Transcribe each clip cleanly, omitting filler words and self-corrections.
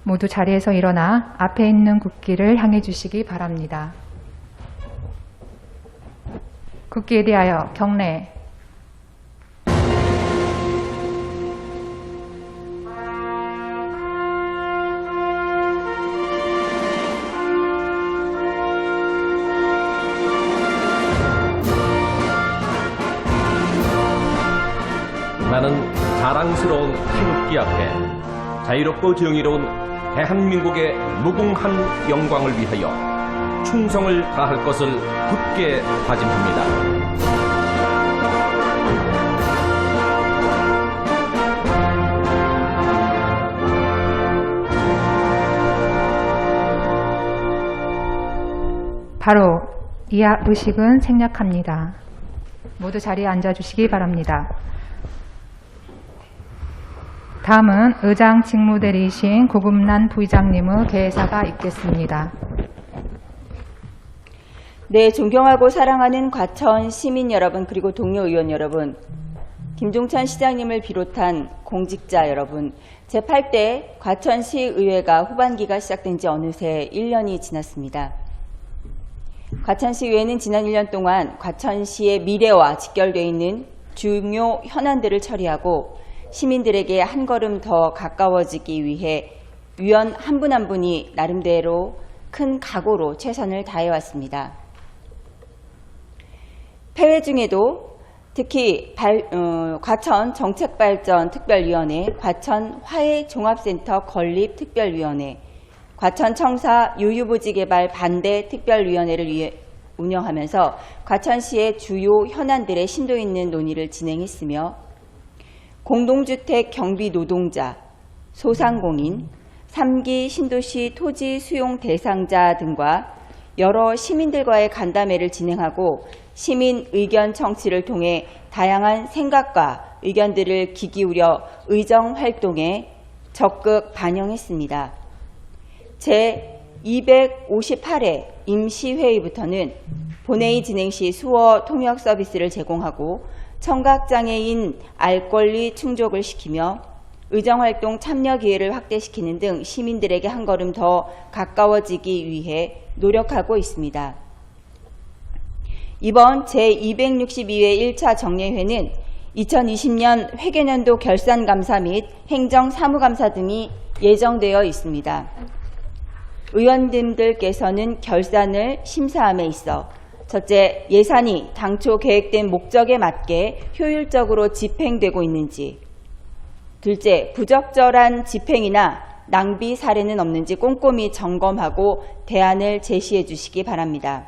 모두 자리에서 일어나 앞에 있는 국기를 향해 주시기 바랍니다. 국기에 대하여 경례. 나는 자랑스러운 태극기 앞에 자유롭고 정의로운 대한민국의 무궁한 영광을 위하여 충성을 다할 것을 굳게 다짐합니다. 바로 이하 의식은 생략합니다. 모두 자리에 앉아주시기 바랍니다. 다음은 의장 직무대리이신 고금란 부의장님의 개사가 있겠습니다. 네, 존경하고 사랑하는 과천 시민 여러분 그리고 동료 의원 여러분, 김종천 시장님을 비롯한 공직자 여러분, 제8대 과천시의회가 후반기가 시작된 지 어느새 1년이 지났습니다. 과천시의회는 지난 1년 동안 과천시의 미래와 직결되어 있는 중요 현안들을 처리하고 시민들에게 한 걸음 더 가까워지기 위해 위원 한 분 한 분이 나름대로 큰 각오로 최선을 다해왔습니다. 폐회 중에도 특히 과천 정책발전특별위원회, 과천 화해종합센터 건립특별위원회, 과천 청사 유유부지개발 반대특별위원회를 운영하면서 과천시의 주요 현안들의 심도 있는 논의를 진행했으며 공동주택 경비 노동자, 소상공인, 3기 신도시 토지 수용 대상자 등과 여러 시민들과의 간담회를 진행하고 시민 의견 청취를 통해 다양한 생각과 의견들을 귀 기울여 의정 활동에 적극 반영했습니다. 제258회 임시회의부터는 본회의 진행 시 수어 통역 서비스를 제공하고 청각장애인 알 권리 충족을 시키며 의정활동 참여 기회를 확대시키는 등 시민들에게 한 걸음 더 가까워지기 위해 노력하고 있습니다. 이번 제262회 1차 정례회는 2020년 회계연도 결산감사 및 행정사무감사 등이 예정되어 있습니다. 의원님들께서는 결산을 심사함에 있어 첫째, 예산이 당초 계획된 목적에 맞게 효율적으로 집행되고 있는지, 둘째, 부적절한 집행이나 낭비 사례는 없는지 꼼꼼히 점검하고 대안을 제시해 주시기 바랍니다.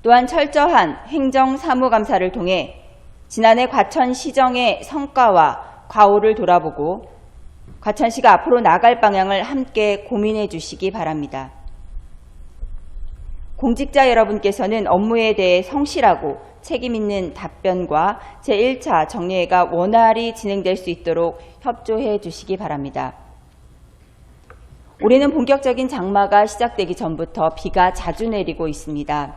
또한 철저한 행정사무감사를 통해 지난해 과천시정의 성과와 과오를 돌아보고 과천시가 앞으로 나갈 방향을 함께 고민해 주시기 바랍니다. 공직자 여러분께서는 업무에 대해 성실하고 책임있는 답변과 제1차 정례회가 원활히 진행될 수 있도록 협조해 주시기 바랍니다. 올해는 본격적인 장마가 시작되기 전부터 비가 자주 내리고 있습니다.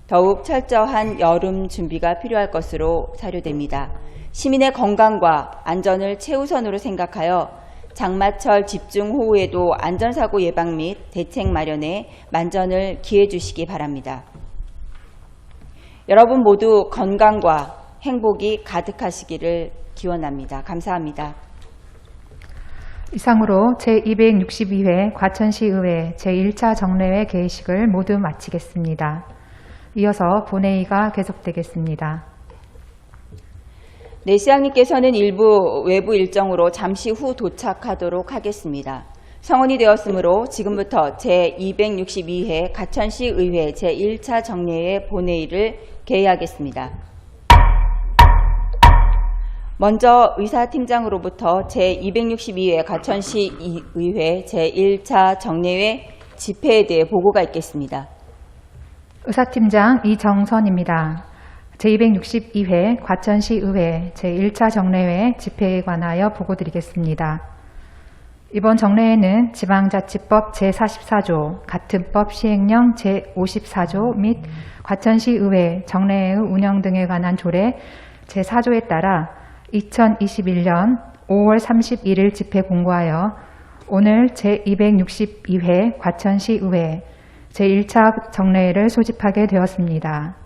더욱 철저한 여름 준비가 필요할 것으로 사료됩니다. 시민의 건강과 안전을 최우선으로 생각하여 장마철 집중호우에도 안전사고 예방 및 대책 마련에 만전을 기해 주시기 바랍니다. 여러분 모두 건강과 행복이 가득하시기를 기원합니다. 감사합니다. 이상으로 제262회 과천시의회 제1차 정례회 개회식을 모두 마치겠습니다. 이어서 본회의가 계속되겠습니다. 네, 시장님께서는 일부 외부 일정으로 잠시 후 도착하도록 하겠습니다. 성원이 되었으므로 지금부터 제262회 과천시의회 제1차 정례회 본회의를 개회하겠습니다. 먼저 의사팀장으로부터 제262회 과천시의회 제1차 정례회 집회에 대해 보고가 있겠습니다. 의사팀장 이정선입니다. 제262회 과천시의회 제1차 정례회 집회에 관하여 보고드리겠습니다. 이번 정례회는 지방자치법 제44조, 같은 법 시행령 제54조 및 과천시의회 정례회의 운영 등에 관한 조례 제4조에 따라 2021년 5월 31일 집회 공고하여 오늘 제262회 과천시 의회 제1차 정례회를 소집하게 되었습니다.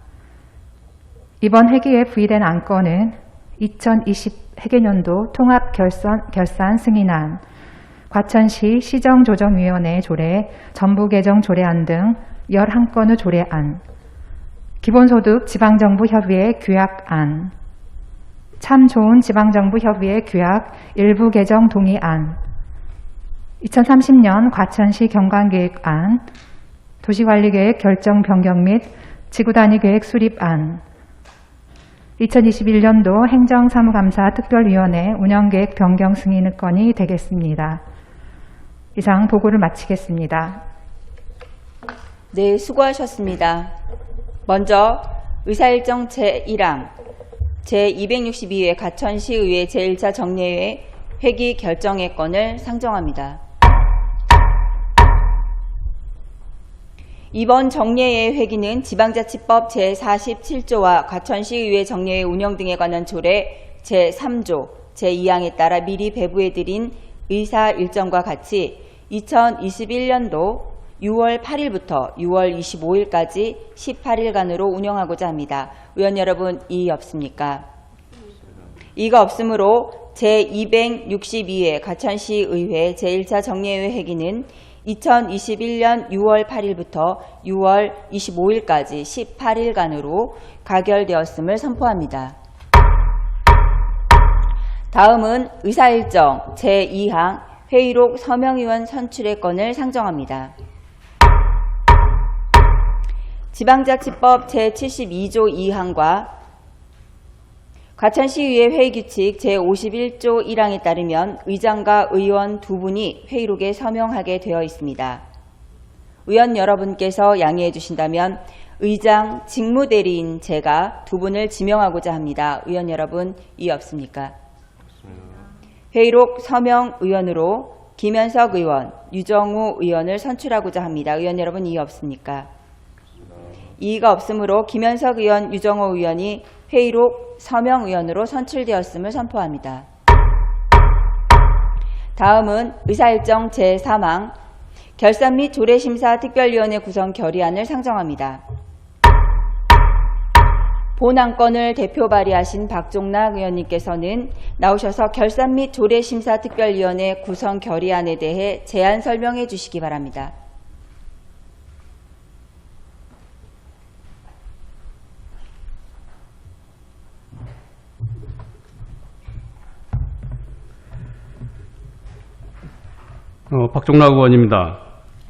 이번 회기에 부의된 안건은 2020 회계년도 통합 결산 승인안, 과천시 시정조정위원회 조례, 전부개정 조례안 등 11건의 조례안, 기본소득 지방정부 협의회 규약안, 참 좋은 지방정부 협의회 규약 일부 개정 동의안, 2030년 과천시 경관계획안, 도시관리계획 결정 변경 및 지구단위계획 수립안, 2021년도 행정사무감사 특별위원회 운영계획 변경 승인 건이 되겠습니다. 이상 보고를 마치겠습니다. 네, 수고하셨습니다. 먼저 의사일정 제1항 제262회 과천시의회 제1차 정례회 회기 결정의 건을 상정합니다. 이번 정례회 회기는 지방자치법 제47조와 과천시의회 정례회 운영 등에 관한 조례 제3조 제2항에 따라 미리 배부해드린 의사 일정과 같이 2021년도 6월 8일부터 6월 25일까지 18일간으로 운영하고자 합니다. 의원 여러분, 이의 없습니까? 이가 없으므로 제262회 과천시의회 제1차 정례회 회기는 2021년 6월 8일부터 6월 25일까지 18일간으로 가결되었음을 선포합니다. 다음은 의사일정 제2항 회의록 서명의원 선출의 건을 상정합니다. 지방자치법 제72조 2항과 과천시의회 회의규칙 제51조 1항에 따르면 의장과 의원 두 분이 회의록에 서명하게 되어 있습니다. 의원 여러분께서 양해해 주신다면 의장 직무대리인 제가 두 분을 지명하고자 합니다. 의원 여러분, 이의 없습니까? 회의록 서명 의원으로 김현석 의원, 유정우 의원을 선출하고자 합니다. 의원 여러분, 이의 없습니까? 이의가 없으므로 김현석 의원, 유정호 의원이 회의록 서명 의원으로 선출되었음을 선포합니다. 다음은 의사일정 제3항 결산 및 조례심사 특별위원회 구성 결의안을 상정합니다. 본 안건을 대표 발의하신 박종락 의원님께서는 나오셔서 결산 및 조례심사 특별위원회 구성 결의안에 대해 제안 설명해 주시기 바랍니다. 박종락 의원입니다.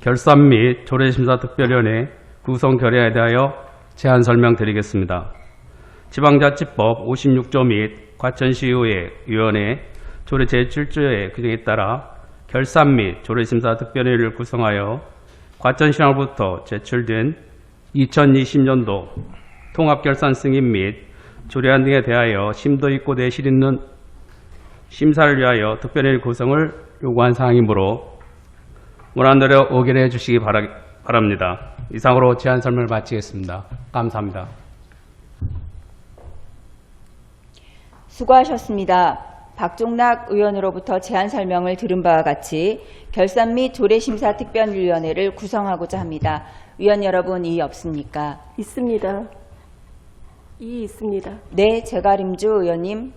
결산 및 조례심사특별위원회 구성 결의안에 대하여 제안 설명드리겠습니다. 지방자치법 56조 및 과천시의회 위원회 조례 제7조의 규정에 따라 결산 및 조례심사특별위원회를 구성하여 과천시장으로부터 제출된 2020년도 통합결산 승인 및 조례안 등에 대하여 심도 있고 내실 있는 심사를 위하여 특별회의 구성을 요구한 사항이므로 원안대로 의결해 주시기 바랍니다. 이상으로 제안 설명을 마치겠습니다. 감사합니다. 수고하셨습니다. 박종락 의원으로부터 제안 설명을 들은 바와 같이 결산 및 조례심사특별위원회를 구성하고자 합니다. 의원 여러분, 이의 없습니까? 있습니다. 이의 있습니다. 네, 제가림주 의원님.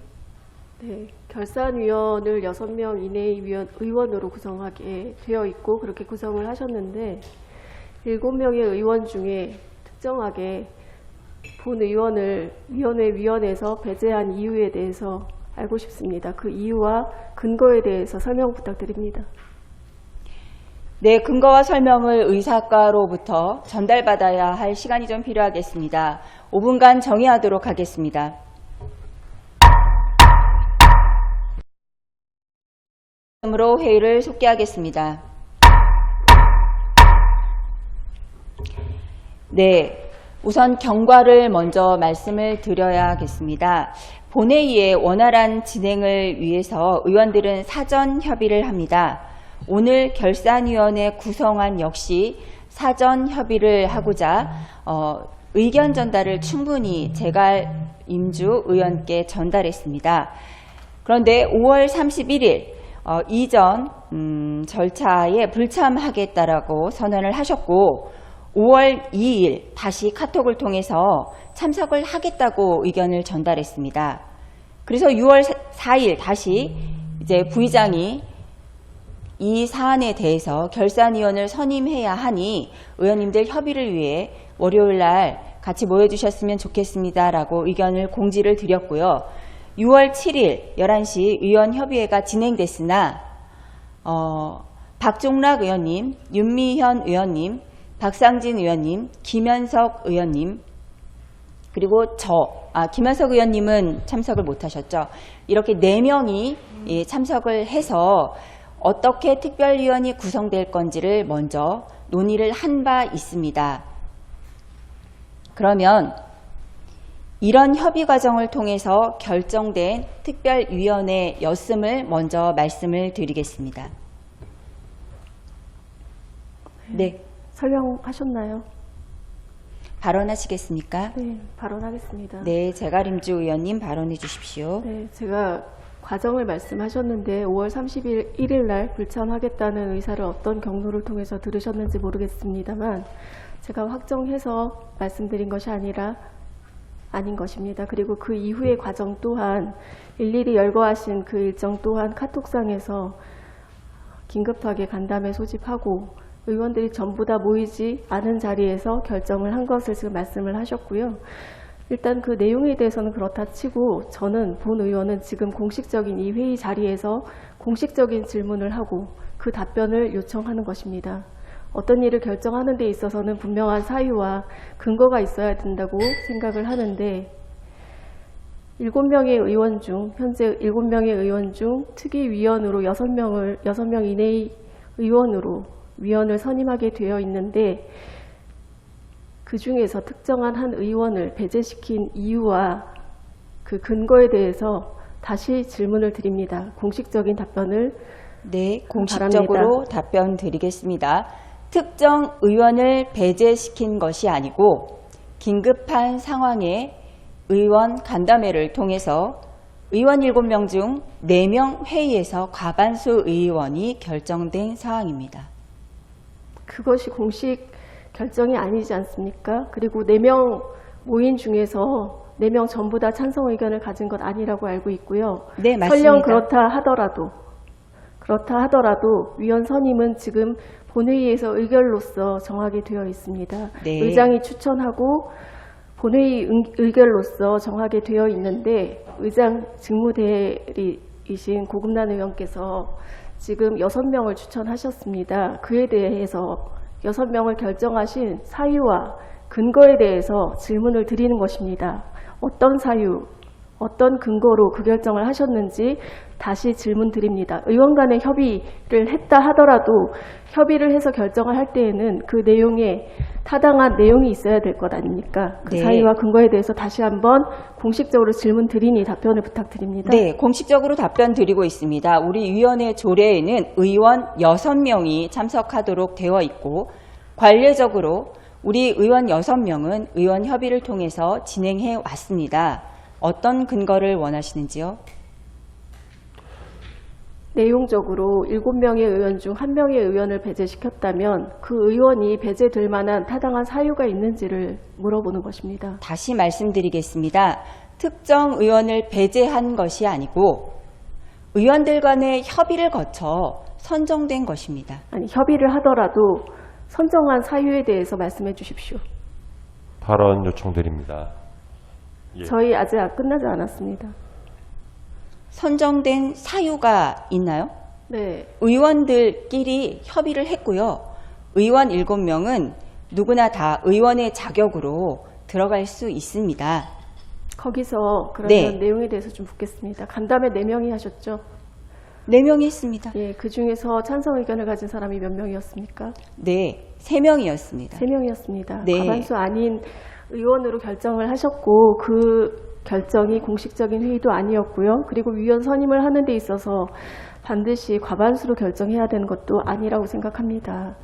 네, 결산위원을 6명 이내의 의원으로 구성하게 되어 있고 그렇게 구성을 하셨는데 7명의 의원 중에 특정하게 본 의원을 위원회에서 배제한 이유에 대해서 알고 싶습니다. 그 이유와 근거에 대해서 설명 부탁드립니다. 네, 근거와 설명을 의사과로부터 전달받아야 할 시간이 좀 필요하겠습니다. 5분간 정의하도록 하겠습니다. 으로 회의를 속개하겠습니다. 네, 우선 경과를 먼저 말씀을 드려야겠습니다. 본회의의 원활한 진행을 위해서 의원들은 사전 협의를 합니다. 오늘 결산위원회 구성안 역시 사전 협의를 하고자 의견 전달을 충분히 제갈임주 의원께 전달했습니다. 그런데 5월 31일 이전 절차에 불참하겠다라고 선언을 하셨고 5월 2일 다시 카톡을 통해서 참석을 하겠다고 의견을 전달했습니다. 그래서 6월 4일 다시 이제 부의장이 이 사안에 대해서 결산위원을 선임해야 하니 의원님들 협의를 위해 월요일 날 같이 모여주셨으면 좋겠습니다라고 의견을 공지를 드렸고요. 6월 7일 11시 의원협의회가 진행됐으나 박종락 의원님, 윤미현 의원님, 박상진 의원님, 김현석 의원님 그리고 김현석 의원님은 참석을 못하셨죠. 이렇게 4명이 참석을 해서 어떻게 특별위원이 구성될 건지를 먼저 논의를 한 바 있습니다. 그러면 이런 협의 과정을 통해서 결정된 특별위원회였음을 먼저 말씀을 드리겠습니다. 네. 설명하셨나요? 발언하시겠습니까? 네, 발언하겠습니다. 네, 제가림주 의원님 발언해 주십시오. 네, 제가 과정을 말씀하셨는데 5월 31일 날 불참하겠다는 의사를 어떤 경로를 통해서 들으셨는지 모르겠습니다만 제가 확정해서 말씀드린 것이 아닌 것입니다. 그리고 그 이후의 과정 또한 일일이 열거하신 그 일정 또한 카톡상에서 긴급하게 간담회 소집하고 의원들이 전부 다 모이지 않은 자리에서 결정을 한 것을 지금 말씀을 하셨고요. 일단 그 내용에 대해서는 그렇다 치고 저는 본 의원은 지금 공식적인 이 회의 자리에서 공식적인 질문을 하고 그 답변을 요청하는 것입니다. 어떤 일을 결정하는 데 있어서는 분명한 사유와 근거가 있어야 된다고 생각을 하는데 7명의 의원 중 현재 7명의 의원 중 특위위원으로 6명 이내의 의원으로 위원을 선임하게 되어 있는데 그 중에서 특정한 한 의원을 배제시킨 이유와 그 근거에 대해서 다시 질문을 드립니다. 공식적인 답변을 네, 공식적으로 바랍니다. 답변 드리겠습니다. 특정 의원을 배제시킨 것이 아니고 긴급한 상황에 의원 간담회를 통해서 의원 7명 중 4명 회의에서 과반수 의원이 결정된 사항입니다. 그것이 공식 결정이 아니지 않습니까? 그리고 4명 모인 중에서 4명 전부 다 찬성 의견을 가진 것 아니라고 알고 있고요. 네, 맞습니다. 설령 그렇다 하더라도 위원 선임은 지금 본회의에서 의결로서 정하게 되어 있습니다. 네. 의장이 추천하고 본회의 의결로서 정하게 되어 있는데 의장 직무대리이신 고금란 의원께서 지금 6명을 추천하셨습니다. 그에 대해서 6명을 결정하신 사유와 근거에 대해서 질문을 드리는 것입니다. 어떤 사유, 어떤 근거로 그 결정을 하셨는지 다시 질문 드립니다. 의원 간의 협의를 했다 하더라도 협의를 해서 결정을 할 때에는 그 내용에 타당한 내용이 있어야 될 것 아닙니까? 그 네. 사유와 근거에 대해서 다시 한번 공식적으로 질문 드리니 답변을 부탁드립니다. 네, 공식적으로 답변 드리고 있습니다. 우리 위원회 조례에는 의원 6명이 참석하도록 되어 있고 관례적으로 우리 의원 6명은 의원 협의를 통해서 진행해 왔습니다. 어떤 근거를 원하시는지요? 내용적으로 7명의 의원 중 1명의 의원을 배제시켰다면 그 의원이 배제될 만한 타당한 사유가 있는지를 물어보는 것입니다. 다시 말씀드리겠습니다. 특정 의원을 배제한 것이 아니고 의원들 간의 협의를 거쳐 선정된 것입니다. 아니, 협의를 하더라도 선정한 사유에 대해서 말씀해 주십시오. 발언 요청드립니다. 예. 저희 아직 끝나지 않았습니다. 선정된 사유가 있나요? 네, 의원들끼리 협의를 했고요. 의원 7명은 누구나 다 의원의 자격으로 들어갈 수 있습니다. 거기서 그러면 네. 내용에 대해서 좀 묻겠습니다. 간담회 4명이 하셨죠? 4명이 했습니다. 예, 그 중에서 찬성 의견을 가진 사람이 몇 명이었습니까? 네, 3명이었습니다. 3명이었습니다. 네. 과반수 아닌 의원으로 결정을 하셨고 그 결정이 공식적인 회의도 아니었고요. 그리고 위원 선임을 하는 데 있어서 반드시 과반수로 결정해야 되는 것도 아니라고 생각합니다.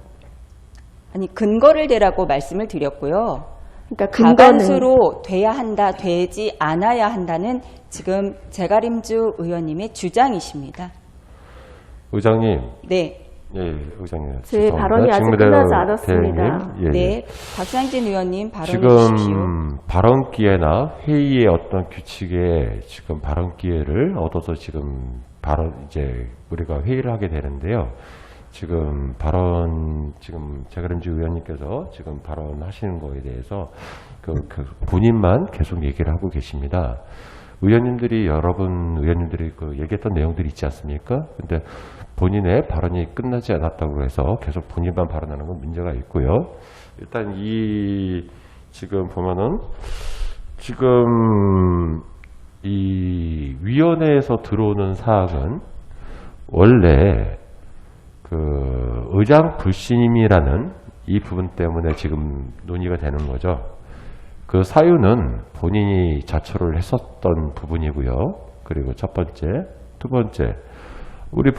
아니, 근거를 대라고 말씀을 드렸고요. 그러니까 근거는 과반수로 돼야 한다, 되지 않아야 한다는 지금 제가림주 의원님의 주장이십니다. 의장님. 네. 예, 의장님. 제 죄송합니다. 발언이 아직 직무대행 끝나지 않았습니다. 대행님. 예, 네. 예. 박상진 의원님 발언해 주십시오. 지금 발언 기회나 회의의 어떤 규칙에 지금 발언 기회를 얻어서 지금 이제 우리가 회의를 하게 되는데요. 지금 제가림주 의원님께서 지금 발언하시는 거에 대해서 그 본인만 계속 얘기를 하고 계십니다. 여러분 의원님들이 얘기했던 내용들이 있지 않습니까? 근데 본인의 발언이 끝나지 않았다고 해서 계속 본인만 발언하는 건 문제가 있고요. 일단 지금 보면은 지금 이 위원회에서 들어오는 사항은 원래 의장 불신임이라는 이 부분 때문에 지금 논의가 되는 거죠. 그 사유는 본인이 자초를 했었던 부분이고요. 그리고 첫 번째, 두 번째, 우리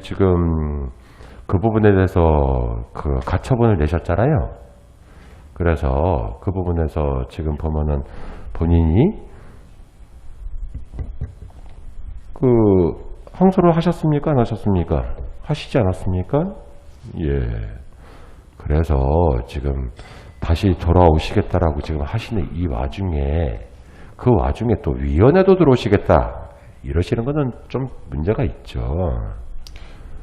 지금 그 부분에 대해서 가처분을 내셨잖아요. 그래서 그 부분에서 지금 보면은 본인이 항소를 하셨습니까? 안 하셨습니까? 하시지 않았습니까? 예. 그래서 지금 다시 돌아오시겠다라고 지금 하시는 이 와중에 또 위원회도 들어오시겠다 이러시는 거는 좀 문제가 있죠.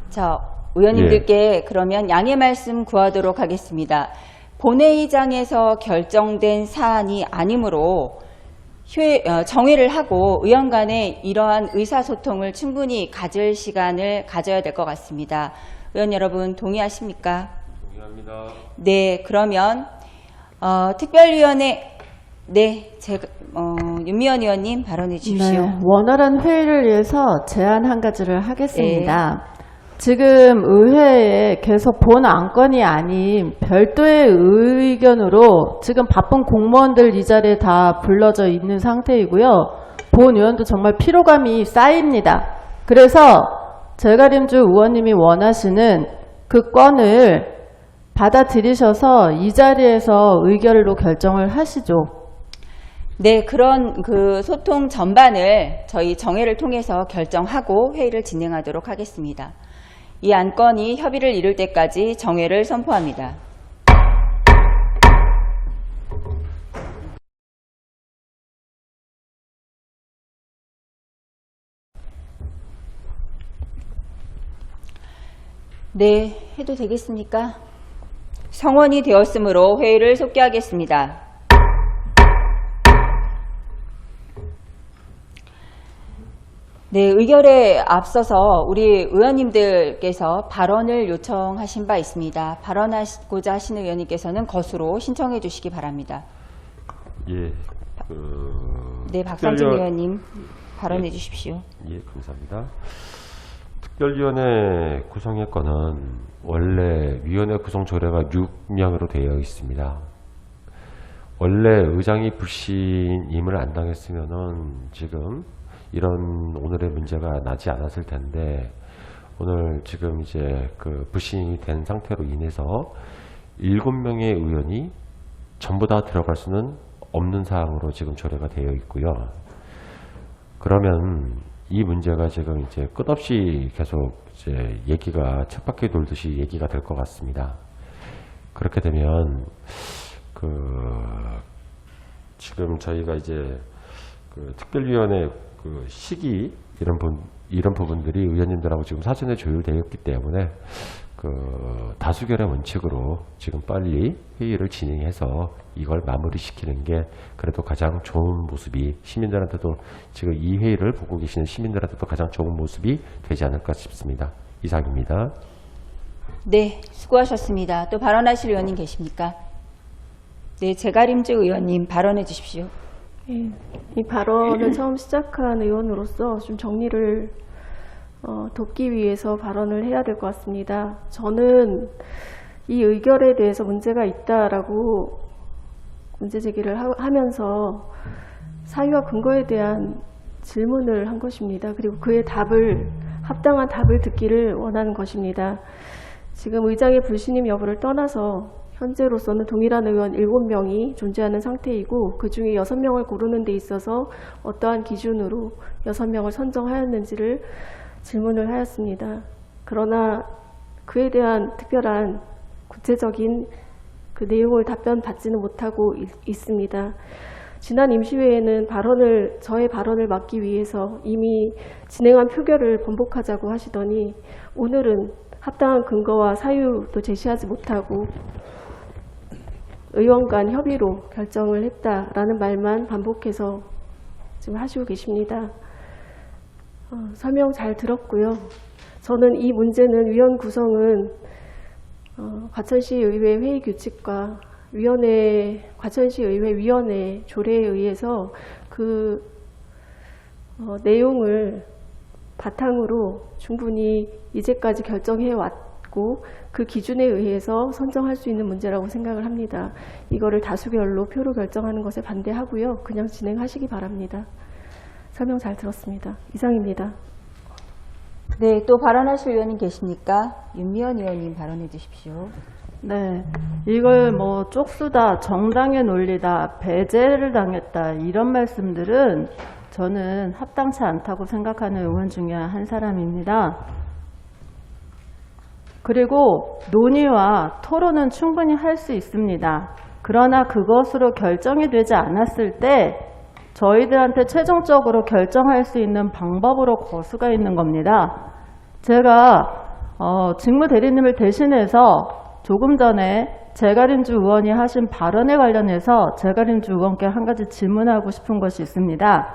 자, 의원님들께 그러면 양해 말씀 구하도록 하겠습니다. 본회의장에서 결정된 사안이 아니므로 정회를 하고 의원 간에 이러한 의사소통을 충분히 가질 시간을 가져야 될 것 같습니다. 의원 여러분 동의하십니까? 동의합니다. 네, 그러면 특별위원회 윤미원 의원님 발언해 주십시오. 네, 원활한 회의를 위해서 제안 한 가지를 하겠습니다. 지금 의회에 계속 본 안건이 아닌 별도의 의견으로 지금 바쁜 공무원들 이 자리에 다 불러져 있는 상태이고요. 본 의원도 정말 피로감이 쌓입니다. 그래서 제가림주 의원님이 원하시는 그 건을 받아들이셔서 이 자리에서 의결로 결정을 하시죠. 네, 그런 소통 전반을 저희 정회를 통해서 결정하고 회의를 진행하도록 하겠습니다. 이 안건이 협의를 이룰 때까지 정회를 선포합니다. 네, 해도 되겠습니까? 성원이 되었으므로 회의를 속기하겠습니다. 네, 의결에 앞서서 우리 의원님들께서 발언을 요청하신 바 있습니다. 발언하고자 하시는 의원님께서는 것으로 신청해 주시기 바랍니다. 예. 네, 박상진 의원님 발언해 주십시오. 예, 감사합니다. 특별위원회 구성의 건은 원래 위원회 구성 조례가 6명으로 되어 있습니다. 원래 의장이 불신임을 안 당했으면은 지금 이런 오늘의 문제가 나지 않았을 텐데 오늘 지금 이제 불신임이 된 상태로 인해서 7명의 의원이 전부 다 들어갈 수는 없는 사항으로 지금 조례가 되어 있고요. 그러면 이 문제가 지금 이제 끝없이 계속 이제 얘기가 쳇바퀴 돌듯이 얘기가 될 것 같습니다. 그렇게 되면 지금 저희가 이제 특별위원회 시기 이런 부분들이 의원님들하고 지금 사전에 조율되어 있기 때문에 다수결의 원칙으로 지금 빨리 회의를 진행해서 이걸 마무리시키는 게 그래도 가장 좋은 모습이 시민들한테도 지금 이 회의를 보고 계시는 시민들한테도 가장 좋은 모습이 되지 않을까 싶습니다. 이상입니다. 네, 수고하셨습니다. 또 발언하실 의원님 계십니까? 네, 제가림주 의원님 발언해 주십시오. 이 발언을 처음 시작한 의원으로서 좀 정리를 돕기 위해서 발언을 해야 될 것 같습니다. 저는 이 의결에 대해서 문제가 있다라고 문제 제기를 하면서 사유와 근거에 대한 질문을 한 것입니다. 그리고 그의 합당한 답을 듣기를 원하는 것입니다. 지금 의장의 불신임 여부를 떠나서 현재로서는 동일한 의원 7명이 존재하는 상태이고 그 중에 6명을 고르는 데 있어서 어떠한 기준으로 6명을 선정하였는지를 질문을 하였습니다. 그러나 그에 대한 특별한 구체적인 그 내용을 답변받지는 못하고 있습니다. 지난 임시회에는 저의 발언을 막기 위해서 이미 진행한 표결을 번복하자고 하시더니 오늘은 합당한 근거와 사유도 제시하지 못하고 의원 간 협의로 결정을 했다라는 말만 반복해서 지금 하시고 계십니다. 설명 잘 들었고요. 저는 이 문제는 위원 구성은 과천시의회 회의 규칙과 과천시의회 위원회 조례에 의해서 그 내용을 바탕으로 충분히 이제까지 결정해 왔고 그 기준에 의해서 선정할 수 있는 문제라고 생각을 합니다. 이거를 다수결로 표로 결정하는 것에 반대하고요. 그냥 진행하시기 바랍니다. 설명 잘 들었습니다. 이상입니다. 네, 또 발언하실 의원님 계십니까? 윤미원 의원님 발언해 주십시오. 네, 이걸 뭐 쪽수다, 정당의 논리다, 배제를 당했다 이런 말씀들은 저는 합당치 않다고 생각하는 의원 중에 한 사람입니다. 그리고 논의와 토론은 충분히 할 수 있습니다. 그러나 그것으로 결정이 되지 않았을 때 저희들한테 최종적으로 결정할 수 있는 방법으로 거수가 있는 겁니다. 제가 직무대리님을 대신해서 조금 전에 제가림주 의원이 하신 발언에 관련해서 제가림주 의원께 한 가지 질문하고 싶은 것이 있습니다.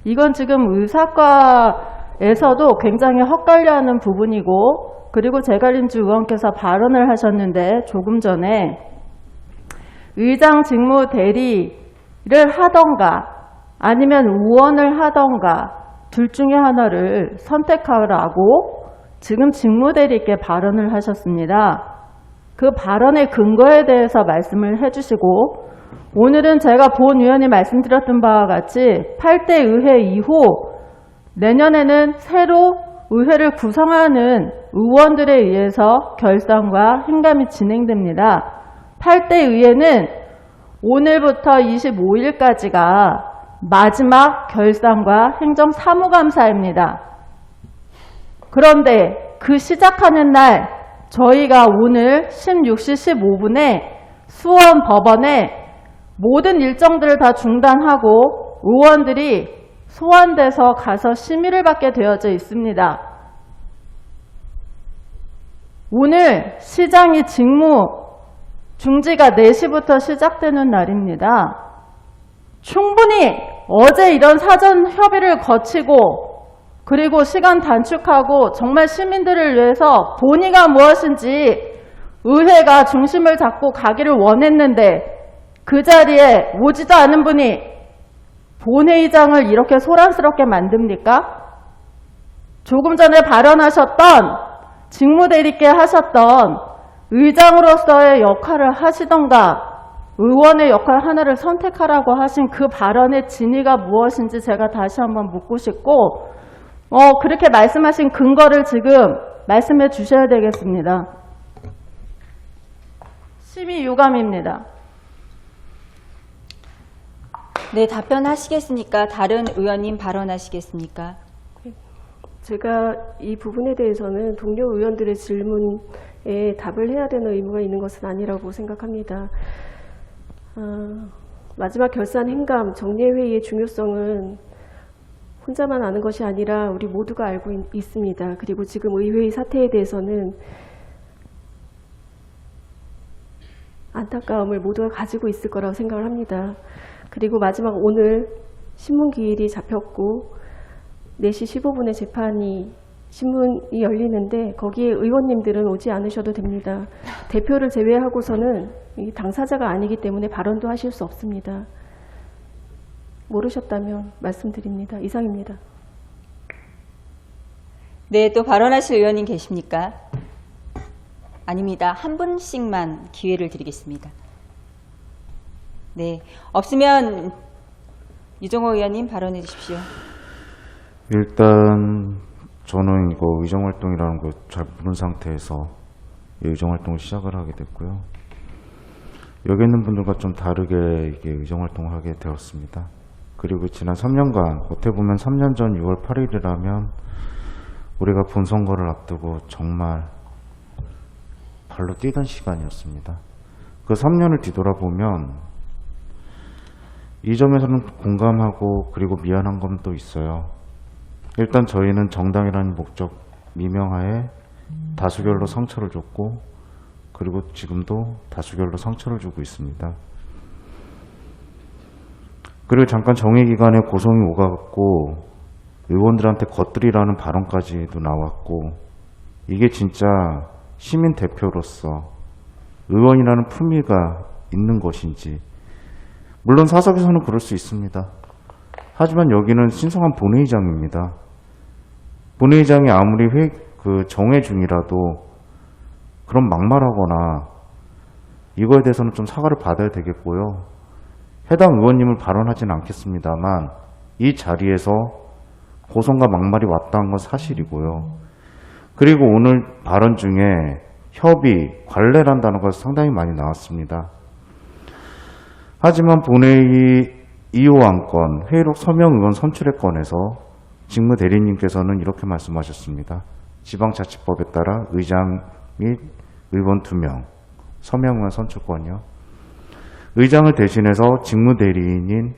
이건 지금 의사과에서도 굉장히 헛갈려하는 부분이고 그리고 제가림주 의원께서 발언을 하셨는데 조금 전에 의장 직무 대리를 하던가 아니면 의원을 하던가 둘 중에 하나를 선택하라고 지금 직무 대리께 발언을 하셨습니다. 그 발언의 근거에 대해서 말씀을 해주시고 오늘은 제가 본 의원이 말씀드렸던 바와 같이 8대 의회 이후 내년에는 새로 의회를 구성하는 의원들에 의해서 결산과 행감이 진행됩니다. 8대 의회는 오늘부터 25일까지가 마지막 결산과 행정사무감사입니다. 그런데 그 시작하는 날 저희가 오늘 16시 15분에 수원 법원에 모든 일정들을 다 중단하고 의원들이 소환돼서 가서 심의를 받게 되어져 있습니다. 오늘 시장이 직무 중지가 4시부터 시작되는 날입니다. 충분히 어제 이런 사전 협의를 거치고 그리고 시간 단축하고 정말 시민들을 위해서 본의가 무엇인지 의회가 중심을 잡고 가기를 원했는데 그 자리에 오지도 않은 분이 본회의장을 이렇게 소란스럽게 만듭니까? 조금 전에 발언하셨던 직무대리께 하셨던 의장으로서의 역할을 하시던가 의원의 역할 하나를 선택하라고 하신 그 발언의 진위가 무엇인지 제가 다시 한번 묻고 싶고 그렇게 말씀하신 근거를 지금 말씀해 주셔야 되겠습니다. 심의 유감입니다. 네, 답변하시겠습니까? 다른 의원님 발언하시겠습니까? 제가 이 부분에 대해서는 동료 의원들의 질문에 답을 해야 되는 의무가 있는 것은 아니라고 생각합니다. 마지막 결산 행감 정례회의의 중요성은 혼자만 아는 것이 아니라 우리 모두가 알고 있습니다. 그리고 지금 의회의 사태에 대해서는 안타까움을 모두가 가지고 있을 거라고 생각을 합니다. 그리고 마지막 오늘 신문기일이 잡혔고 4시 15분에 신문이 열리는데 거기에 의원님들은 오지 않으셔도 됩니다. 대표를 제외하고서는 당사자가 아니기 때문에 발언도 하실 수 없습니다. 모르셨다면 말씀드립니다. 이상입니다. 네, 또 발언하실 의원님 계십니까? 아닙니다. 한 분씩만 기회를 드리겠습니다. 네, 없으면 유정호 의원님 발언해 주십시오. 일단 저는 이거 의정활동이라는 거 잘 모르는 상태에서 의정활동을 시작을 하게 됐고요. 여기 있는 분들과 좀 다르게 이게 의정활동을 하게 되었습니다. 그리고 지난 3년간 어떻게 보면 3년 전 6월 8일이라면 우리가 본선거를 앞두고 정말 발로 뛰던 시간이었습니다. 그 3년을 뒤돌아보면 이 점에서는 공감하고 그리고 미안한 건 또 있어요. 일단 저희는 정당이라는 목적 미명하에 다수결로 상처를 줬고 그리고 지금도 다수결로 상처를 주고 있습니다. 그리고 잠깐 정회기간에 고성이 오가고 의원들한테 겉들이라는 발언까지도 나왔고 이게 진짜 시민 대표로서 의원이라는 품위가 있는 것인지 물론 사석에서는 그럴 수 있습니다. 하지만 여기는 신성한 본회의장입니다. 본회의장이 아무리 정회 중이라도 그런 막말하거나 이거에 대해서는 좀 사과를 받아야 되겠고요. 해당 의원님을 발언하지는 않겠습니다만 이 자리에서 고성과 막말이 왔다는 건 사실이고요. 그리고 오늘 발언 중에 협의, 관례란다는 것이 상당히 많이 나왔습니다. 하지만 본회의 2호 안건 회의록 서명 의원 선출의 건에서 직무대리님께서는 이렇게 말씀하셨습니다. 지방자치법에 따라 의장 및 의원 2명, 서명 의원 선출권이요. 의장을 대신해서 직무대리인인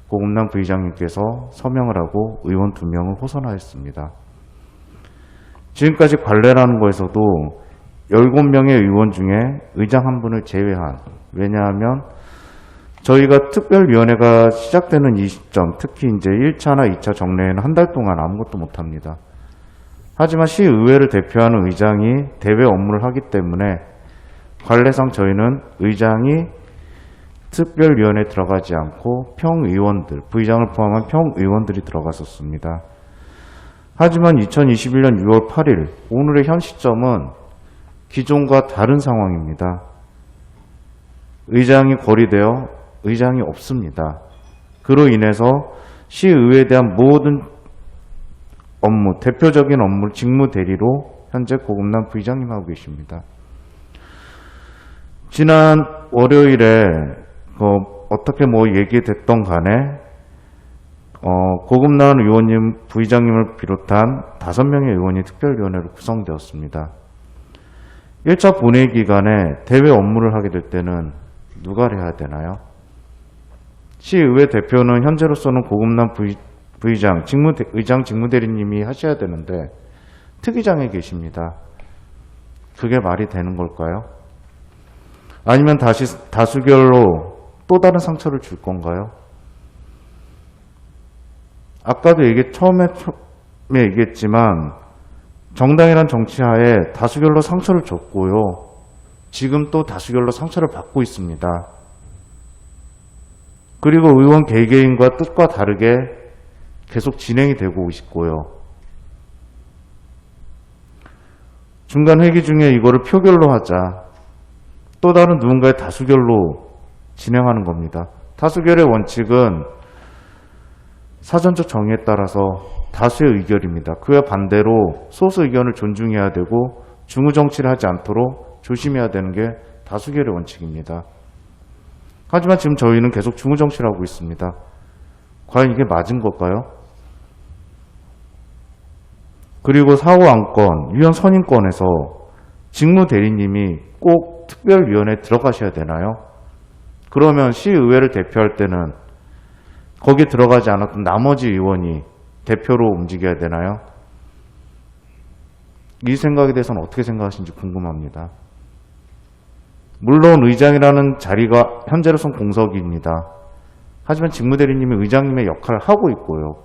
고금남 부의장님께서 서명을 하고 의원 2명을 호선하였습니다. 지금까지 관례라는 거에서도 17명의 의원 중에 의장 한 분을 제외한, 왜냐하면 저희가 특별위원회가 시작되는 이 시점, 특히 이제 1차나 2차 정례에는 한 달 동안 아무것도 못합니다. 하지만 시의회를 대표하는 의장이 대외 업무를 하기 때문에 관례상 저희는 의장이 특별위원회에 들어가지 않고 평의원들, 부의장을 포함한 평의원들이 들어갔었습니다. 하지만 2021년 6월 8일 오늘의 현 시점은 기존과 다른 상황입니다. 의장이 거리되어 의장이 없습니다. 그로 인해서 시의회에 대한 모든 업무, 대표적인 업무를 직무대리로 현재 고금남 부의장님 하고 계십니다. 지난 월요일에 어떻게 얘기됐던 간에 고금남 의원님, 부의장님을 비롯한 5명의 의원이 특별위원회로 구성되었습니다. 1차 본회의 기간에 대외 업무를 하게 될 때는 누가 해야 되나요? 시의회 대표는 현재로서는 고금남 부의장, 의장 직무대리님이 하셔야 되는데 특위장에 계십니다. 그게 말이 되는 걸까요? 아니면 다시 다수결로 또 다른 상처를 줄 건가요? 아까도 처음에 얘기했지만 정당이란 정치하에 다수결로 상처를 줬고요. 지금 또 다수결로 상처를 받고 있습니다. 그리고 의원 개개인과 뜻과 다르게 계속 진행이 되고 있고요. 중간 회기 중에 이거를 표결로 하자. 또 다른 누군가의 다수결로 진행하는 겁니다. 다수결의 원칙은 사전적 정의에 따라서 다수의 의결입니다. 그와 반대로 소수 의견을 존중해야 되고 중후정치를 하지 않도록 조심해야 되는 게 다수결의 원칙입니다. 하지만 지금 저희는 계속 중후정치를 하고 있습니다. 과연 이게 맞은 걸까요? 그리고 4호 안건, 위원 선임권에서 직무대리님이 꼭 특별위원회에 들어가셔야 되나요? 그러면 시의회를 대표할 때는 거기에 들어가지 않았던 나머지 의원이 대표로 움직여야 되나요? 이 생각에 대해서는 어떻게 생각하시는지 궁금합니다. 물론 의장이라는 자리가 현재로선 공석입니다. 하지만 직무대리님이 의장님의 역할을 하고 있고요.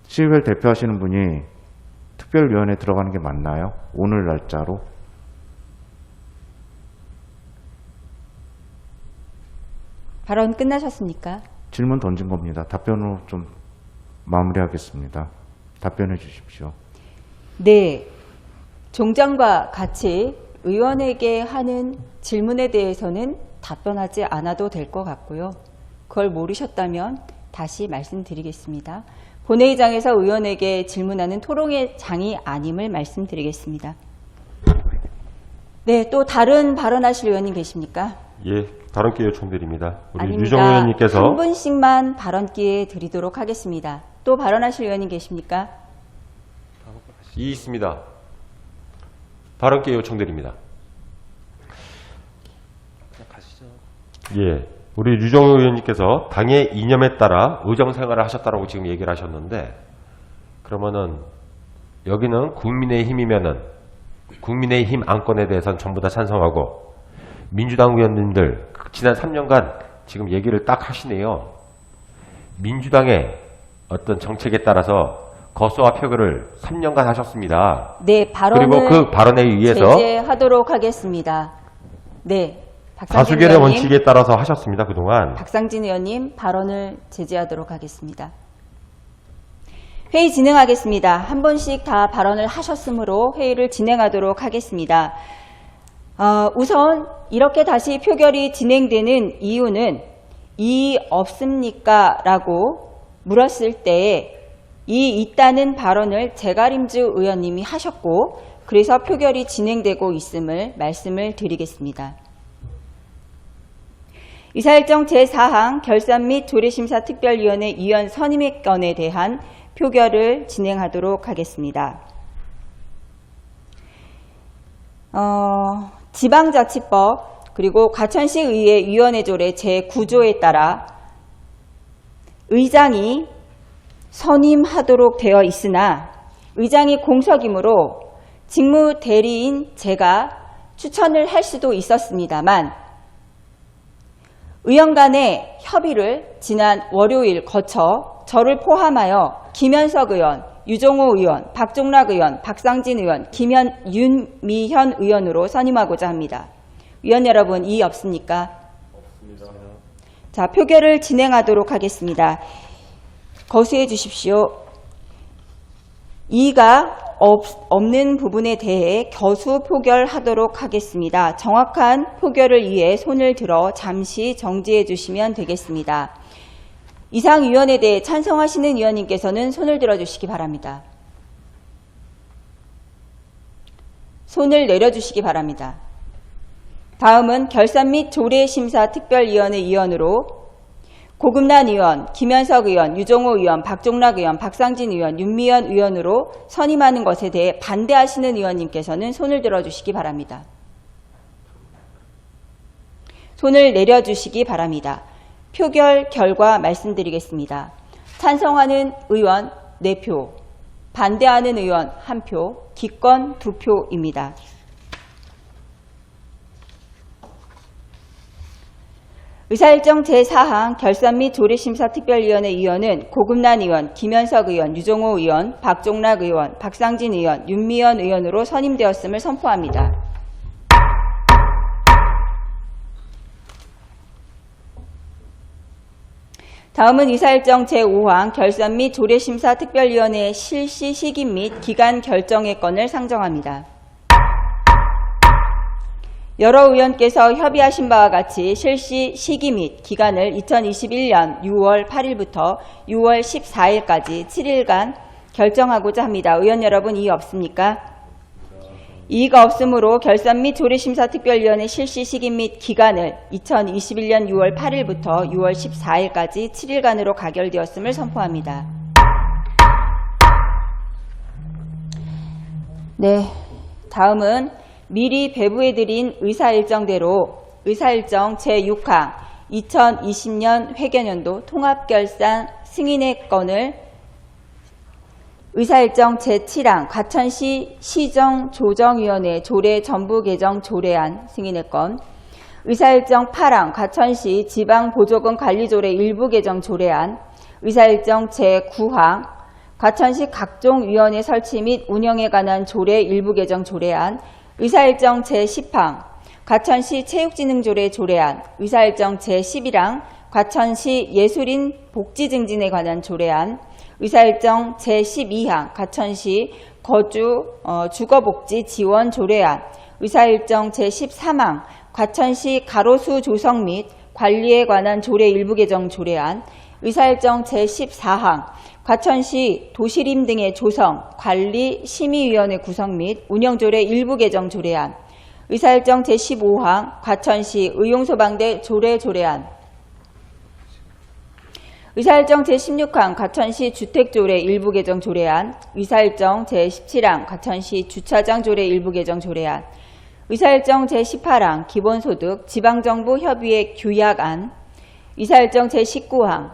시의회를 대표하시는 분이 특별위원회에 들어가는 게 맞나요? 오늘 날짜로? 발언 끝나셨습니까? 질문 던진 겁니다. 답변으로 좀 마무리하겠습니다. 답변해 주십시오. 네. 종장과 같이 의원에게 하는 질문에 대해서는 답변하지 않아도 될 것 같고요. 그걸 모르셨다면 다시 말씀드리겠습니다. 본회의장에서 의원에게 질문하는 토론의 장이 아님을 말씀드리겠습니다. 네, 또 다른 발언하실 의원님 계십니까? 예, 발언 기회 요청드립니다. 우리 아닙니다. 유정호 의원님께서 한 분씩만 발언 기회 드리도록 하겠습니다. 또 발언하실 의원님 계십니까? 있습니다. 발언 기회 요청드립니다. 예, 우리 유정호 의원님께서 당의 이념에 따라 의정 생활을 하셨다라고 지금 얘기를 하셨는데, 그러면은 여기는 국민의힘이면은 국민의힘 안건에 대해서는 전부 다 찬성하고, 민주당 의원님들 지난 3년간 지금 얘기를 딱 하시네요. 민주당의 어떤 정책에 따라서 거수와 표결을 3년간 하셨습니다. 네, 발언을 그리고 그 발언에 의해서 제재하도록 하겠습니다. 네, 박상진 다수결의 의원님, 원칙에 따라서 하셨습니다. 그동안. 박상진 의원님 발언을 제재하도록 하겠습니다. 회의 진행하겠습니다. 한 분씩 다 발언을 하셨으므로 회의를 진행하도록 하겠습니다. 우선 이렇게 다시 표결이 진행되는 이유는 이의 없습니까? 라고 물었을 때에 이 있다는 발언을 제가림주 의원님이 하셨고, 그래서 표결이 진행되고 있음을 말씀을 드리겠습니다. 이사일정 제4항 결산 및 조례심사 특별위원회 위원 선임의 건에 대한 표결을 진행하도록 하겠습니다. 지방자치법 그리고 과천시의회 위원회 조례 제9조에 따라 의장이 선임하도록 되어 있으나 의장이 공석이므로 직무대리인 제가 추천을 할 수도 있었습니다만 의원 간의 협의를 지난 월요일 거쳐 저를 포함하여 김현석 의원, 유종호 의원, 박종락 의원, 박상진 의원, 윤미현 의원으로 선임하고자 합니다. 위원 여러분, 이의 없습니까? 없습니다. 자, 표결을 진행하도록 하겠습니다. 거수해 주십시오. 이의가 없는 부분에 대해 겨수 표결하도록 하겠습니다. 정확한 표결을 위해 손을 들어 잠시 정지해 주시면 되겠습니다. 이상 위원에 대해 찬성하시는 위원님께서는 손을 들어주시기 바랍니다. 손을 내려주시기 바랍니다. 다음은 결산 및 조례심사특별위원회 위원으로 고금란 의원, 김현석 의원, 유종호 의원, 박종락 의원, 박상진 의원, 윤미현 의원으로 선임하는 것에 대해 반대하시는 의원님께서는 손을 들어주시기 바랍니다. 손을 내려주시기 바랍니다. 표결 결과 말씀드리겠습니다. 찬성하는 의원 4표, 반대하는 의원 1표, 기권 2표입니다. 의사일정 제4항 결산 및 조례심사특별위원회 위원은 고금란 의원, 김현석 의원, 유종호 의원, 박종락 의원, 박상진 의원, 윤미현 의원으로 선임되었음을 선포합니다. 다음은 의사일정 제5항 결산 및 조례심사특별위원회의 실시 시기 및 기간 결정의 건을 상정합니다. 여러 의원께서 협의하신 바와 같이 실시 시기 및 기간을 2021년 6월 8일부터 6월 14일까지 7일간 결정하고자 합니다. 의원 여러분, 이의 없습니까? 이의가 없으므로 결산 및 조례심사특별위원회 실시 시기 및 기간을 2021년 6월 8일부터 6월 14일까지 7일간으로 가결되었음을 선포합니다. 네, 다음은 미리 배부해드린 의사일정대로 의사일정 제6항 2020년 회계연도 통합결산 승인의 건을 의사일정 제7항 과천시 시정조정위원회 조례 전부 개정 조례안 승인의 건, 의사일정 8항 과천시 지방보조금 관리조례 일부 개정 조례안, 의사일정 제9항 과천시 각종위원회 설치 및 운영에 관한 조례 일부 개정 조례안, 의사일정 제10항 과천시 체육진흥조례 조례안, 의사일정 제11항 과천시 예술인 복지 증진에 관한 조례안, 의사일정 제12항 과천시 거주 주거복지 지원 조례안, 의사일정 제13항 과천시 가로수 조성 및 관리에 관한 조례 일부 개정 조례안, 의사일정 제14항 과천시 도시림 등의 조성, 관리, 심의위원회 구성 및 운영조례 일부 개정 조례안, 의사일정 제15항 과천시 의용소방대 조례안, 의사일정 제16항 과천시 주택조례 일부 개정 조례안, 의사일정 제17항 과천시 주차장 조례 일부 개정 조례안, 의사일정 제18항 기본소득 지방정부 협의회 규약안, 의사일정 제19항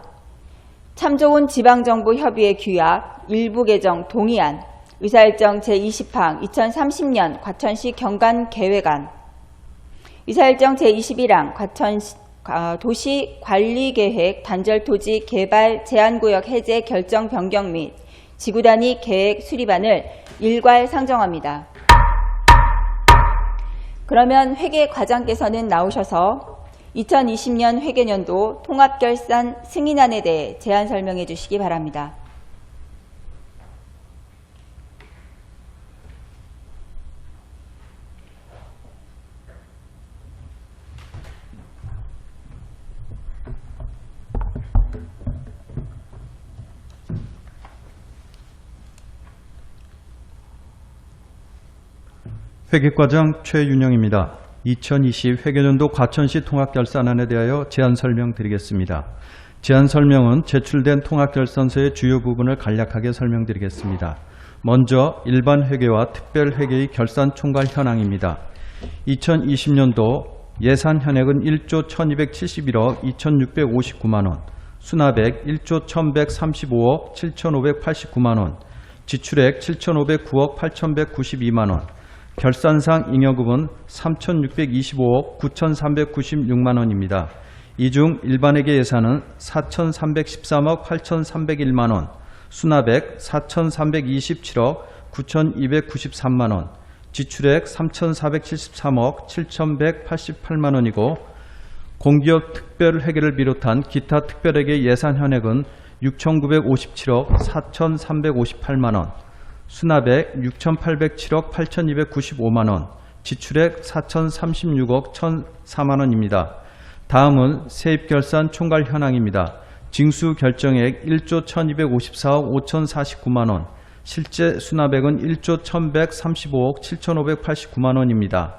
참 좋은 지방정부 협의회 규약 일부 개정 동의안, 의사일정 제20항 2030년 과천시 경관계획안, 의사일정 제21항 과천시 도시관리계획 단절토지 개발 제한구역 해제 결정 변경 및 지구단위 계획 수립안을 일괄 상정합니다. 그러면 회계과장께서는 나오셔서 2020년 회계년도 통합결산 승인안에 대해 제안 설명해 주시기 바랍니다. 회계과장 최윤영입니다. 2020 회계년도 과천시 통합결산안에 대하여 제안 설명드리겠습니다. 제안 설명은 제출된 통합결산서의 주요 부분을 간략하게 설명드리겠습니다. 먼저 일반 회계와 특별 회계의 결산 총괄 현황입니다. 2020년도 예산 현액은 1조 1271억 2659만원, 수납액 1조 1135억 7589만원, 지출액 7509억 8192만원, 결산상 잉여금은 3625억 9396만원입니다. 이 중 일반회계 예산은 4313억 8301만원, 수납액 4327억 9293만원, 지출액 3473억 7188만원이고 공기업 특별회계를 비롯한 기타 특별회계 예산 현액은 6957억 4358만원, 수납액 6,807억 8,295만원, 지출액 4,036억 1,004만원입니다. 다음은 세입결산 총괄 현황입니다. 징수결정액 1조 1,254억 5,049만원, 실제 수납액은 1조 1,135억 7,589만원입니다.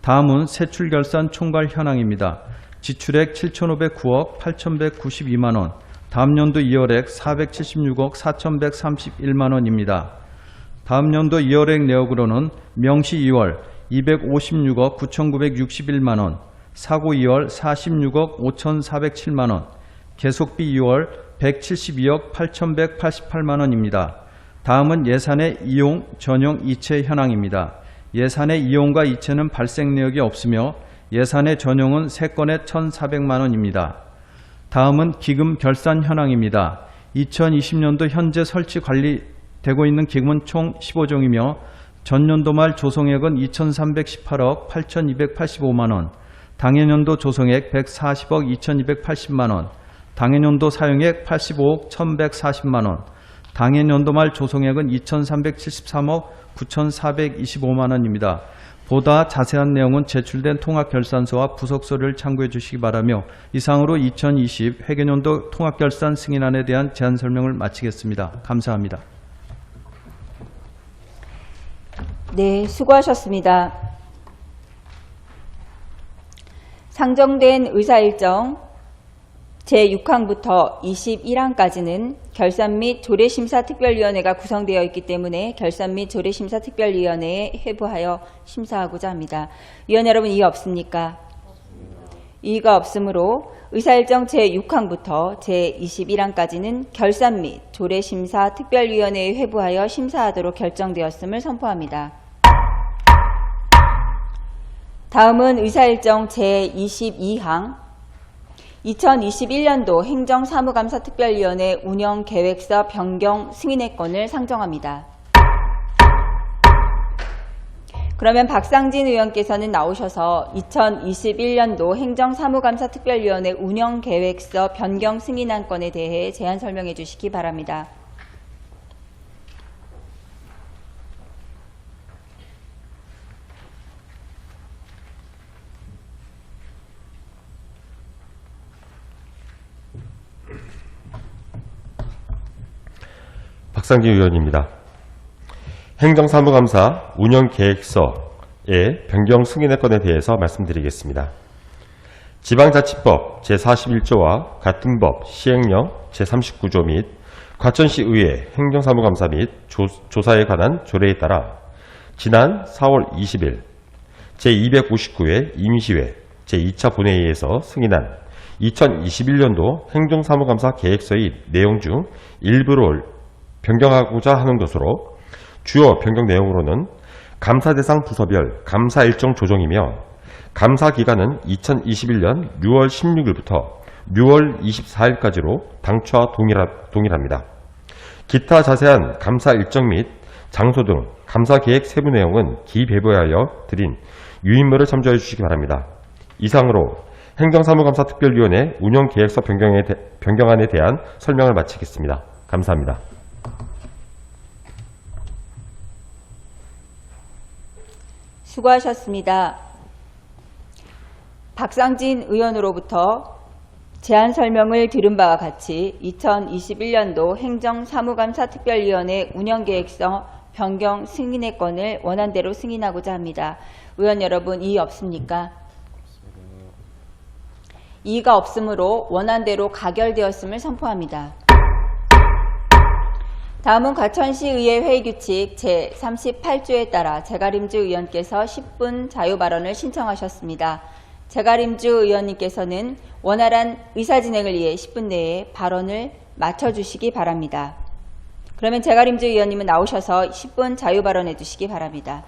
다음은 세출결산 총괄 현황입니다. 지출액 7,509억 8,192만원, 다음 연도 2월액 476억 4,131만원입니다. 다음 연도 2월액 내역으로는 명시 2월 256억 9,961만원, 사고 2월 46억 5,407만원, 계속비 2월 172억 8,188만원입니다. 다음은 예산의 이용, 전용, 이체 현황입니다. 예산의 이용과 이체는 발생 내역이 없으며 예산의 전용은 3건에 1,400만원입니다. 다음은 기금 결산 현황입니다. 2020년도 현재 설치 관리되고 있는 기금은 총 15종이며 전년도 말 조성액은 2,318억 8,285만원, 당해년도 조성액 140억 2,280만원, 당해년도 사용액 85억 1,140만원, 당해년도 말 조성액은 2,373억 9,425만원입니다. 보다 자세한 내용은 제출된 통합결산서와 부속서를 참고해 주시기 바라며 이상으로 2020 회계년도 통합결산 승인안에 대한 제안 설명을 마치겠습니다. 감사합니다. 네, 수고하셨습니다. 상정된 의사일정 제6항부터 21항까지는 결산 및 조례심사특별위원회가 구성되어 있기 때문에 결산 및 조례심사특별위원회에 회부하여 심사하고자 합니다. 위원 여러분, 이의 없습니까? 이의가 없으므로 의사일정 제6항부터 제21항까지는 결산 및 조례심사특별위원회에 회부하여 심사하도록 결정되었음을 선포합니다. 다음은 의사일정 제22항 2021년도 행정사무감사특별위원회 운영계획서 변경 승인의 건을 상정합니다. 그러면 박상진 의원께서는 나오셔서 2021년도 행정사무감사특별위원회 운영계획서 변경 승인안 건에 대해 제안 설명해 주시기 바랍니다. 박상진 의원입니다. 행정사무감사 운영계획서 변경 승인의 건에 대해서 말씀드리겠습니다. 지방자치법 제41조와 같은 법 시행령 제39조 및 과천시의회 행정사무감사 및 조사에 관한 조례에 따라 지난 4월 20일 제259회 임시회 제2차 본회의에서 승인한 2021년도 행정사무감사 계획서의 내용 중 일부를 변경하고자 하는 것으로 주요 변경 내용으로는 감사 대상 부서별 감사 일정 조정이며 감사 기간은 2021년 6월 16일부터 6월 24일까지로 당초와 동일합니다. 기타 자세한 감사 일정 및 장소 등 감사 계획 세부 내용은 기배부하여 드린 유인물을 참조해 주시기 바랍니다. 이상으로 행정사무감사 특별위원회 운영계획서 변경안에 대한 설명을 마치겠습니다. 감사합니다. 수고하셨습니다. 박상진 의원으로부터 제안 설명을 들은 바와 같이 2021년도 행정사무감사 특별위원회 운영계획서 변경 승인의 건을 원안대로 승인하고자 합니다. 의원 여러분, 이의 없습니까? 이의가 없으므로 원안대로 가결되었음을 선포합니다. 다음은 과천시의회 회의규칙 제38조에 따라 제가림주 의원께서 10분 자유발언을 신청하셨습니다. 제가림주 의원님께서는 원활한 의사진행을 위해 10분 내에 발언을 마쳐주시기 바랍니다. 그러면 제가림주 의원님은 나오셔서 10분 자유발언해 주시기 바랍니다.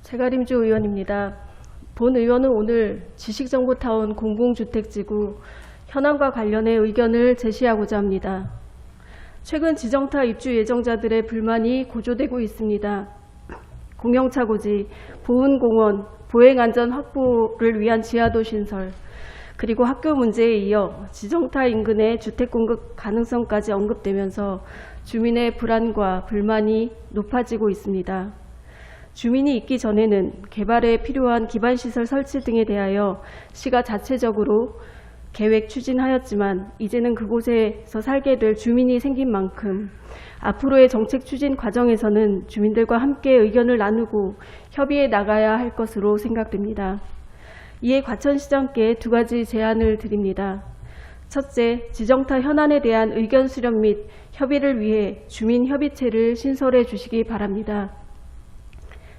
제가림주 의원입니다. 본 의원은 오늘 지식정보타운 공공주택지구 현황과 관련해 의견을 제시하고자 합니다. 최근 지정타 입주 예정자들의 불만이 고조되고 있습니다. 공영차고지, 보훈공원, 보행안전 확보를 위한 지하도 신설, 그리고 학교 문제에 이어 지정타 인근의 주택 공급 가능성까지 언급되면서 주민의 불안과 불만이 높아지고 있습니다. 주민이 있기 전에는 개발에 필요한 기반시설 설치 등에 대하여 시가 자체적으로 계획 추진하였지만 이제는 그곳에서 살게 될 주민이 생긴 만큼 앞으로의 정책 추진 과정에서는 주민들과 함께 의견을 나누고 협의해 나가야 할 것으로 생각됩니다. 이에 과천시장께 두 가지 제안을 드립니다. 첫째, 지정타 현안에 대한 의견 수렴 및 협의를 위해 주민협의체를 신설해 주시기 바랍니다.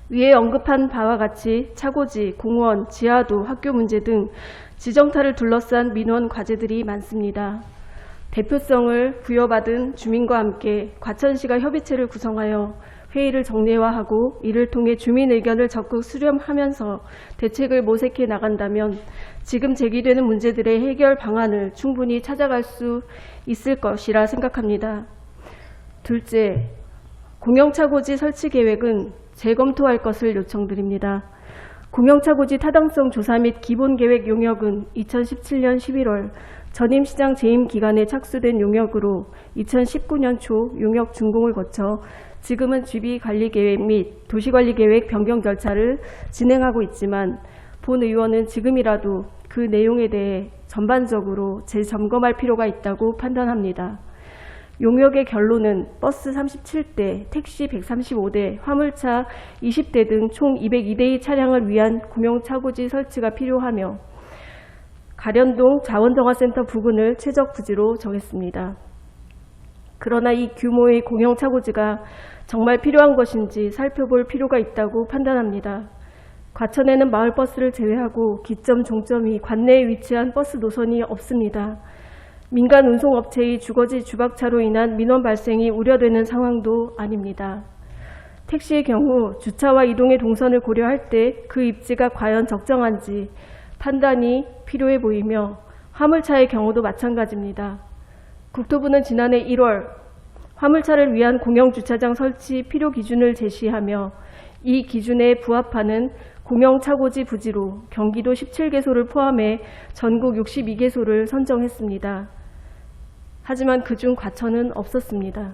위에 언급한 바와 같이 차고지, 공원, 지하도, 학교 문제 등 지정타를 둘러싼 민원 과제들이 많습니다. 대표성을 부여받은 주민과 함께 과천시가 협의체를 구성하여 회의를 정례화하고 이를 통해 주민 의견을 적극 수렴하면서 대책을 모색해 나간다면 지금 제기되는 문제들의 해결 방안을 충분히 찾아갈 수 있을 것이라 생각합니다. 둘째, 공영차고지 설치 계획은 재검토할 것을 요청드립니다. 공영차고지 타당성 조사 및 기본계획 용역은 2017년 11월 전임 시장 재임 기간에 착수된 용역으로 2019년 초 용역 준공을 거쳐 지금은 GB관리계획 및 도시관리계획 변경 절차를 진행하고 있지만 본 의원은 지금이라도 그 내용에 대해 전반적으로 재점검할 필요가 있다고 판단합니다. 용역의 결론은 버스 37대, 택시 135대, 화물차 20대 등 총 202대의 차량을 위한 공영차고지 설치가 필요하며 가련동 자원정화센터 부근을 최적 부지로 정했습니다. 그러나 이 규모의 공영차고지가 정말 필요한 것인지 살펴볼 필요가 있다고 판단합니다. 과천에는 마을버스를 제외하고 기점, 종점이 관내에 위치한 버스 노선이 없습니다. 민간 운송업체의 주거지 주박차로 인한 민원 발생이 우려되는 상황도 아닙니다. 택시의 경우 주차와 이동의 동선을 고려할 때 그 입지가 과연 적정한지 판단이 필요해 보이며 화물차의 경우도 마찬가지입니다. 국토부는 지난해 1월 화물차를 위한 공영주차장 설치 필요 기준을 제시하며 이 기준에 부합하는 공영차고지 부지로 경기도 17개소를 포함해 전국 62개소를 선정했습니다. 하지만 그중 과천은 없었습니다.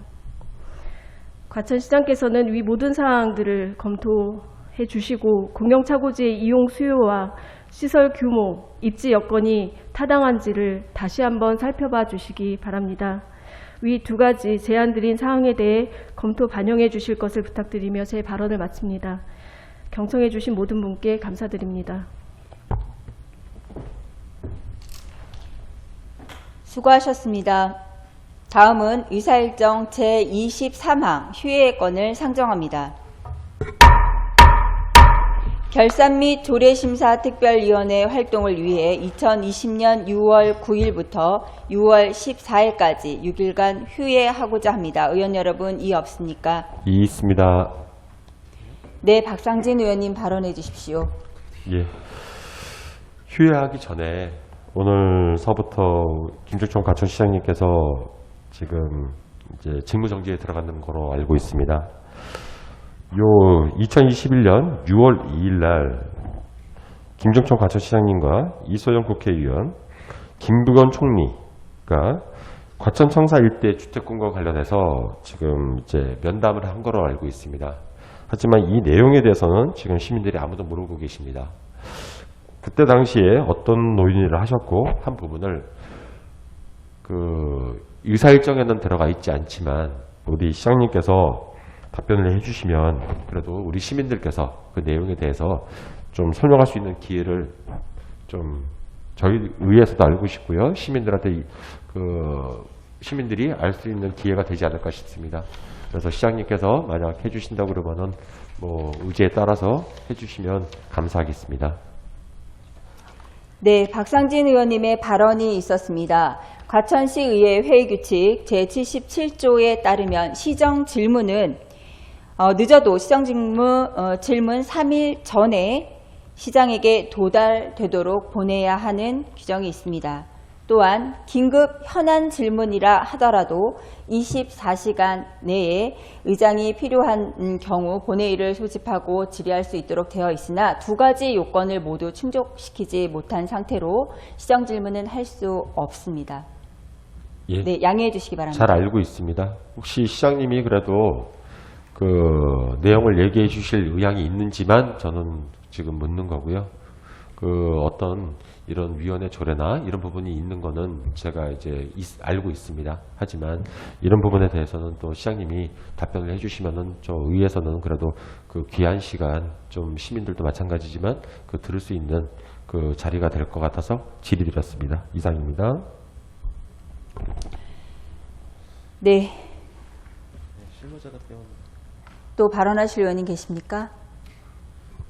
과천시장께서는 위 모든 사항들을 검토해 주시고 공영차고지의 이용 수요와 시설 규모, 입지 여건이 타당한지를 다시 한번 살펴봐 주시기 바랍니다. 위 두 가지 제안드린 사항에 대해 검토 반영해 주실 것을 부탁드리며 제 발언을 마칩니다. 경청해 주신 모든 분께 감사드립니다. 수고하셨습니다. 다음은 의사일정 제23항 휴회건을 상정합니다. 결산 및 조례심사특별위원회 활동을 위해 2020년 6월 9일부터 6월 14일까지 6일간 휴회하고자 합니다. 의원 여러분, 이의 없습니까? 이 있습니다. 네, 박상진 의원님 발언해 주십시오. 예. 휴회하기 전에 오늘서부터 김종천 과천시장님께서 지금 이제 직무정지에 들어가는 거로 알고 있습니다. 요 2021년 6월 2일 날 김종천 과천시장님과 이소영 국회의원, 김부건 총리가 과천 청사 일대 주택공과 관련해서 지금 이제 면담을 한 거로 알고 있습니다. 하지만 이 내용에 대해서는 지금 시민들이 아무도 모르고 계십니다. 그때 당시에 어떤 논의를 하셨고 한 부분을 그 의사일정에는 들어가 있지 않지만 우리 시장님께서 답변을 해주시면 그래도 우리 시민들께서 그 내용에 대해서 좀 설명할 수 있는 기회를 좀 저희 의회에서도 알고 싶고요. 시민들한테 시민들이 알 수 있는 기회가 되지 않을까 싶습니다. 그래서 시장님께서 만약 해주신다고 그러면은 뭐 의지에 따라서 해주시면 감사하겠습니다. 네, 박상진 의원님의 발언이 있었습니다. 과천시의회 회의규칙 제77조에 따르면 시정 질문은 늦어도 시정 질문 3일 전에 시장에게 도달되도록 보내야 하는 규정이 있습니다. 또한 긴급 현안 질문이라 하더라도 24시간 내에 의장이 필요한 경우 본회의를 소집하고 질의할 수 있도록 되어 있으나 두 가지 요건을 모두 충족시키지 못한 상태로 시정 질문은 할 수 없습니다. 예. 네, 양해해 주시기 바랍니다. 잘 알고 있습니다. 혹시 시장님이 그래도 그 내용을 얘기해 주실 의향이 있는지만 저는 지금 묻는 거고요. 그 어떤 이런 위원회 조례나 이런 부분이 있는 거는 제가 이제 알고 있습니다. 하지만 이런 부분에 대해서는 또 시장님이 답변을 해주시면은 저 의회에서는 그래도 그 귀한 시간 좀 시민들도 마찬가지지만 그 들을 수 있는 그 자리가 될 것 같아서 질의드렸습니다. 이상입니다. 네. 또 발언하실 의원님 계십니까?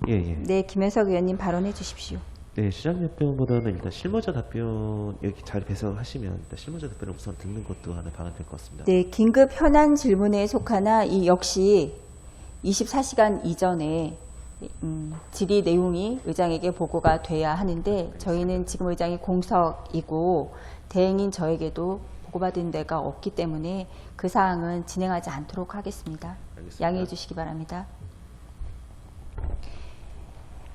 예. 네, 김현석 의원님 발언해 주십시오. 네, 시장 답변보다는 일단 실무자 답변 이렇게 잘 배석하시면 일단 실무자 답변을 우선 듣는 것도 하나 방안될 것 같습니다. 네, 긴급 현안 질문에 속하나 이 역시 24시간 이전에 질의 내용이 의장에게 보고가 돼야 하는데 저희는 지금 의장이 공석이고 대행인 저에게도 보고받은 데가 없기 때문에 그 사항은 진행하지 않도록 하겠습니다. 알겠습니다. 양해해 주시기 바랍니다.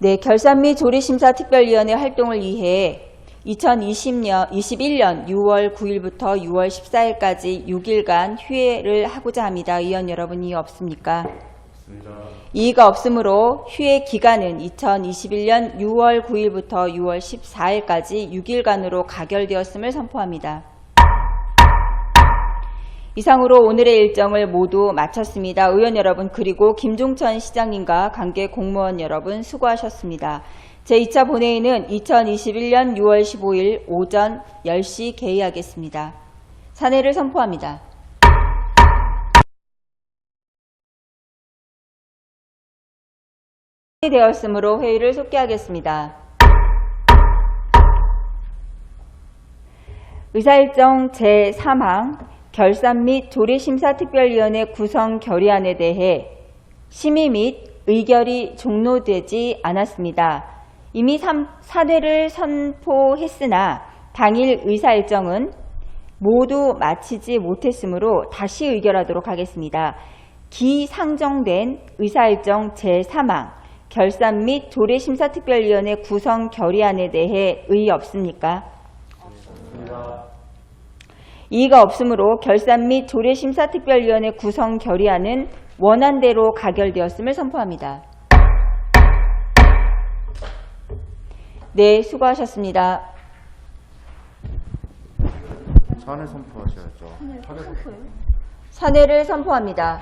네, 결산 및 조례심사특별위원회 활동을 위해 2021년 6월 9일부터 6월 14일까지 6일간 휴회를 하고자 합니다. 의원 여러분이 없습니까? 없습니다. 이의가 없으므로 휴회 기간은 2021년 6월 9일부터 6월 14일까지 6일간으로 가결되었음을 선포합니다. 이상으로 오늘의 일정을 모두 마쳤습니다. 의원 여러분 그리고 김종천 시장님과 관계 공무원 여러분 수고하셨습니다. 제2차 본회의는 2021년 6월 15일 오전 10시 개의하겠습니다. 산회를 선포합니다. 되었으므로 회의를 속개하겠습니다. 의사일정 제3항 결산 및 조례심사특별위원회 구성 결의안에 대해 심의 및 의결이 종료되지 않았습니다. 이미 사퇴를 선포했으나 당일 의사일정은 모두 마치지 못했으므로 다시 의결하도록 하겠습니다. 기상정된 의사일정 제3항 결산 및 조례심사특별위원회 구성 결의안에 대해 의의 없습니까? 없습니다. 이의가 없으므로 결산 및 조례심사특별위원회 구성 결의안은 원안대로 가결되었음을 선포합니다. 네, 수고하셨습니다. 사내 선포하셔야죠. 사내를 선포합니다.